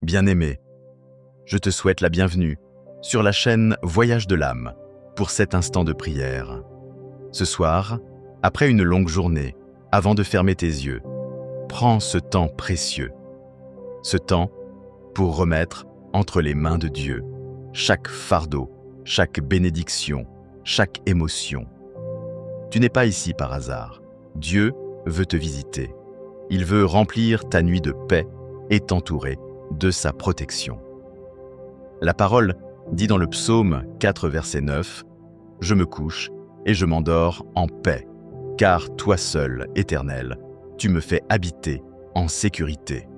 Bien-aimé, je te souhaite la bienvenue sur la chaîne Voyage de l'âme pour cet instant de prière. Ce soir, après une longue journée, avant de fermer tes yeux, prends ce temps précieux. Ce temps pour remettre entre les mains de Dieu chaque fardeau, chaque bénédiction, chaque émotion. Tu n'es pas ici par hasard. Dieu veut te visiter. Il veut remplir ta nuit de paix et t'entourer de sa protection. La parole dit dans le psaume 4, verset 9, « Je me couche et je m'endors en paix, car toi seul, Éternel, tu me fais habiter en sécurité. »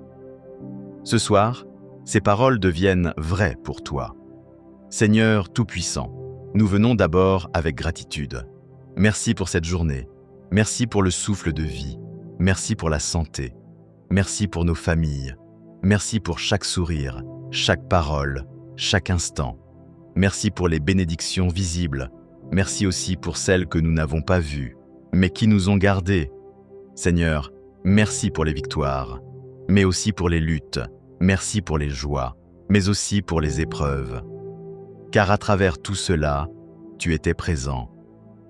Ce soir, ces paroles deviennent vraies pour toi. Seigneur Tout-Puissant, nous venons d'abord avec gratitude. Merci pour cette journée. Merci pour le souffle de vie. Merci pour la santé. Merci pour nos familles. Merci pour chaque sourire, chaque parole, chaque instant. Merci pour les bénédictions visibles. Merci aussi pour celles que nous n'avons pas vues, mais qui nous ont gardés. Seigneur, merci pour les victoires, mais aussi pour les luttes. Merci pour les joies, mais aussi pour les épreuves. Car à travers tout cela, tu étais présent.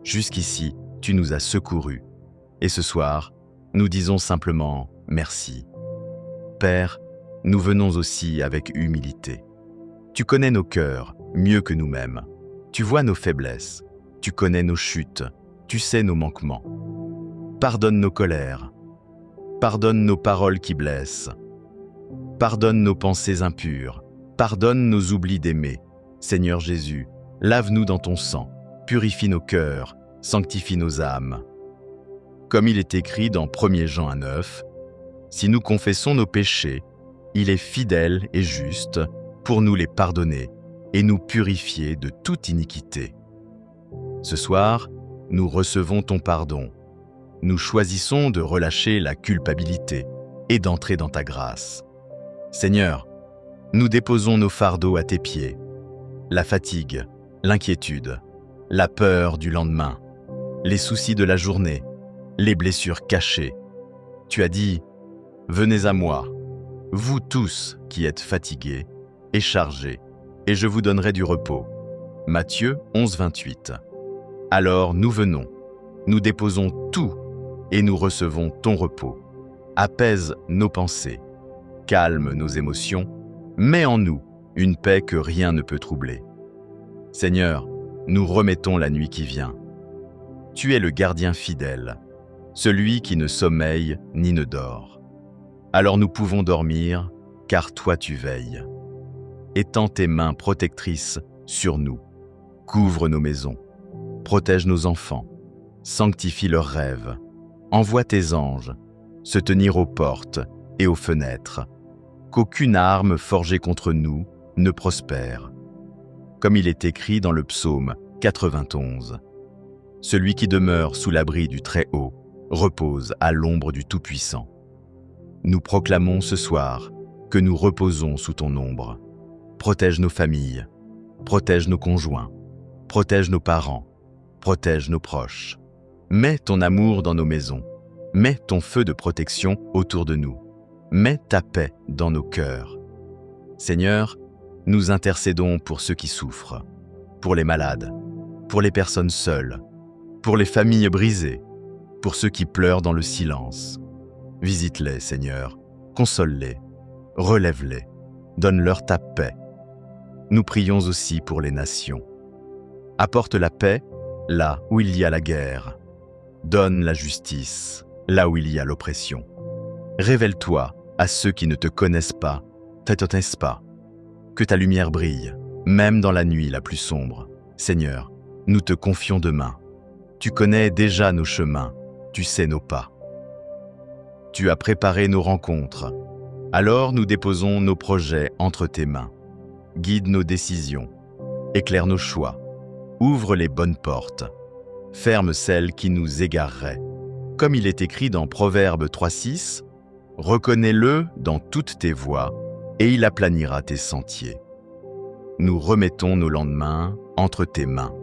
Jusqu'ici, tu nous as secourus. Et ce soir, nous disons simplement merci. Père, nous venons aussi avec humilité. Tu connais nos cœurs mieux que nous-mêmes. Tu vois nos faiblesses. Tu connais nos chutes. Tu sais nos manquements. Pardonne nos colères. Pardonne nos paroles qui blessent. Pardonne nos pensées impures. Pardonne nos oublis d'aimer. Seigneur Jésus, lave-nous dans ton sang. Purifie nos cœurs. Sanctifie nos âmes. Comme il est écrit dans 1 Jean 1,9, « Si nous confessons nos péchés, il est fidèle et juste pour nous les pardonner et nous purifier de toute iniquité. » Ce soir, nous recevons ton pardon. Nous choisissons de relâcher la culpabilité et d'entrer dans ta grâce. Seigneur, nous déposons nos fardeaux à tes pieds. La fatigue, l'inquiétude, la peur du lendemain, les soucis de la journée, les blessures cachées. Tu as dit, « Venez à moi, vous tous qui êtes fatigués et chargés, et je vous donnerai du repos. » Matthieu 11, 28. Alors nous venons, nous déposons tout et nous recevons ton repos. Apaise nos pensées, calme nos émotions, mets en nous une paix que rien ne peut troubler. Seigneur, nous remettons la nuit qui vient. Tu es le gardien fidèle, celui qui ne sommeille ni ne dort. Alors nous pouvons dormir, car toi tu veilles. Étends tes mains protectrices sur nous. Couvre nos maisons. Protège nos enfants. Sanctifie leurs rêves. Envoie tes anges se tenir aux portes et aux fenêtres. Qu'aucune arme forgée contre nous ne prospère. Comme il est écrit dans le psaume 91. Celui qui demeure sous l'abri du Très-Haut repose à l'ombre du Tout-Puissant. Nous proclamons ce soir que nous reposons sous ton ombre. Protège nos familles, protège nos conjoints, protège nos parents, protège nos proches. Mets ton amour dans nos maisons, mets ton feu de protection autour de nous, mets ta paix dans nos cœurs. Seigneur, nous intercédons pour ceux qui souffrent, pour les malades, pour les personnes seules, pour les familles brisées, pour ceux qui pleurent dans le silence. Visite-les, Seigneur, console-les, relève-les, donne-leur ta paix. Nous prions aussi pour les nations. Apporte la paix là où il y a la guerre. Donne la justice là où il y a l'oppression. Révèle-toi à ceux qui ne te connaissent pas, que ta lumière brille, même dans la nuit la plus sombre. Seigneur, nous te confions demain. Tu connais déjà nos chemins, tu sais nos pas. Tu as préparé nos rencontres. Alors nous déposons nos projets entre tes mains. Guide nos décisions, éclaire nos choix, ouvre les bonnes portes, ferme celles qui nous égareraient. Comme il est écrit dans Proverbe 3,6, « Reconnais-le dans toutes tes voies, et il aplanira tes sentiers. » Nous remettons nos lendemains entre tes mains.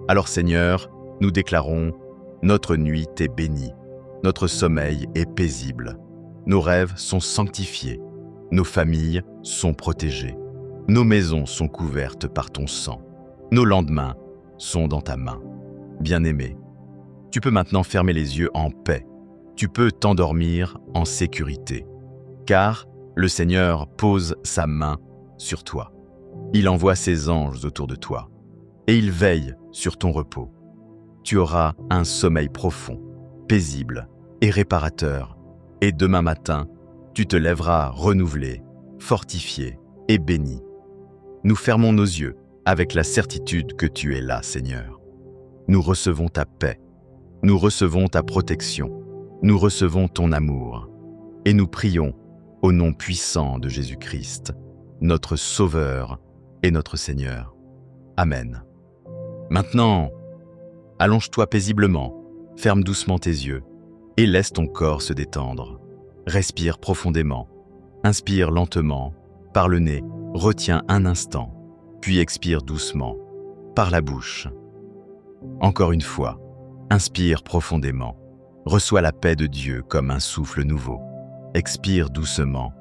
Alors Seigneur, nous déclarons « Notre nuit est bénie, notre sommeil est paisible, nos rêves sont sanctifiés, Nos familles sont protégées. Nos maisons sont couvertes par ton sang. Nos lendemains sont dans ta main. Bien-aimé, tu peux maintenant fermer les yeux en paix. Tu peux t'endormir en sécurité. Car le Seigneur pose sa main sur toi. Il envoie ses anges autour de toi. Et il veille sur ton repos. Tu auras un sommeil profond, paisible et réparateur. Et demain matin, tu te lèveras renouvelé, fortifié et béni. Nous fermons nos yeux avec la certitude que tu es là, Seigneur. Nous recevons ta paix. Nous recevons ta protection. Nous recevons ton amour. Et nous prions au nom puissant de Jésus-Christ, notre Sauveur et notre Seigneur. Amen. Maintenant, allonge-toi paisiblement, ferme doucement tes yeux et laisse ton corps se détendre. Respire profondément, inspire lentement, par le nez, retiens un instant, puis expire doucement, par la bouche. Encore une fois, inspire profondément, reçois la paix de Dieu comme un souffle nouveau. Expire doucement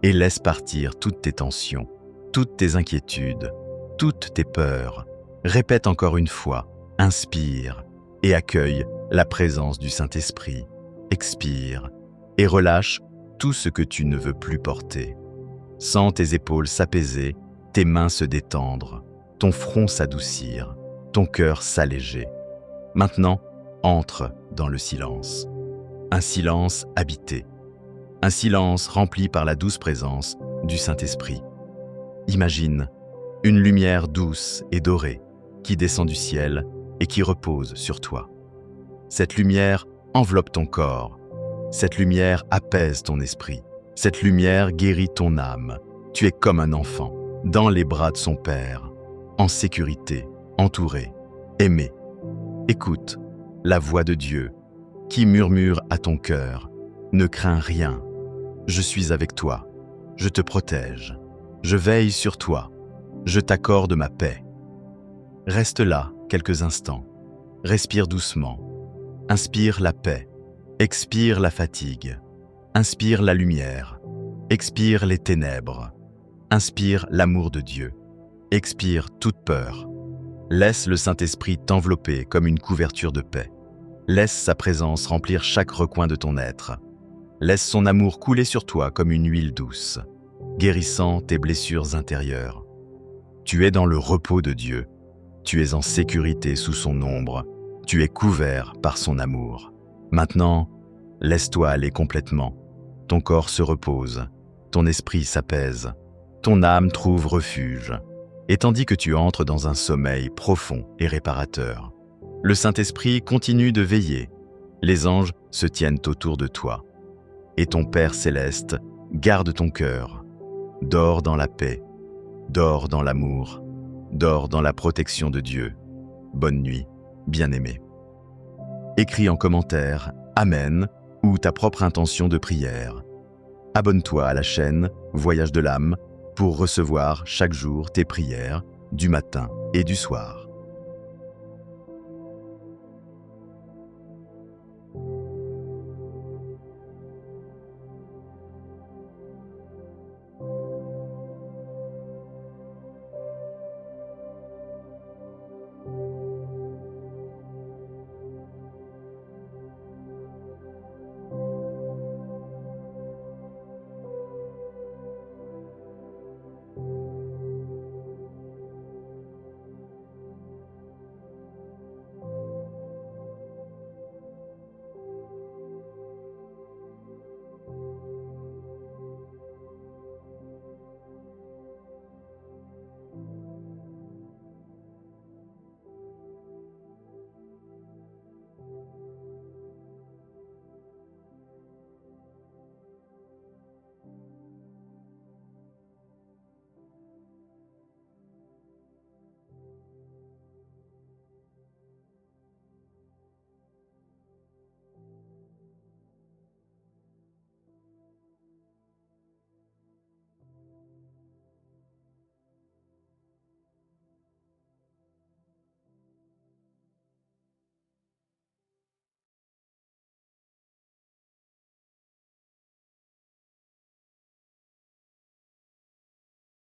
et laisse partir toutes tes tensions, toutes tes inquiétudes, toutes tes peurs. Répète encore une fois, inspire et accueille la présence du Saint-Esprit. Expire et relâche tout ce que tu ne veux plus porter. Sens tes épaules s'apaiser, tes mains se détendre, ton front s'adoucir, ton cœur s'alléger. Maintenant, entre dans le silence. Un silence habité. Un silence rempli par la douce présence du Saint-Esprit. Imagine une lumière douce et dorée qui descend du ciel et qui repose sur toi. Cette lumière enveloppe ton corps. Cette lumière apaise ton esprit. Cette lumière guérit ton âme. Tu es comme un enfant, dans les bras de son Père, en sécurité, entouré, aimé. Écoute la voix de Dieu qui murmure à ton cœur. Ne crains rien. Je suis avec toi. Je te protège. Je veille sur toi. Je t'accorde ma paix. Reste là quelques instants. Respire doucement. Inspire la paix. Expire la fatigue. Inspire la lumière. Expire les ténèbres. Inspire l'amour de Dieu. Expire toute peur. Laisse le Saint-Esprit t'envelopper comme une couverture de paix. Laisse sa présence remplir chaque recoin de ton être. Laisse son amour couler sur toi comme une huile douce, guérissant tes blessures intérieures. Tu es dans le repos de Dieu. Tu es en sécurité sous son ombre. Tu es couvert par son amour. Maintenant, laisse-toi aller complètement. Ton corps se repose, ton esprit s'apaise, ton âme trouve refuge. Et tandis que tu entres dans un sommeil profond et réparateur, le Saint-Esprit continue de veiller. Les anges se tiennent autour de toi. Et ton Père céleste garde ton cœur. Dors dans la paix, dors dans l'amour, dors dans la protection de Dieu. Bonne nuit, bien-aimé. Écris en commentaire « Amen » ou ta propre intention de prière. Abonne-toi à la chaîne Voyage de l'âme pour recevoir chaque jour tes prières du matin et du soir.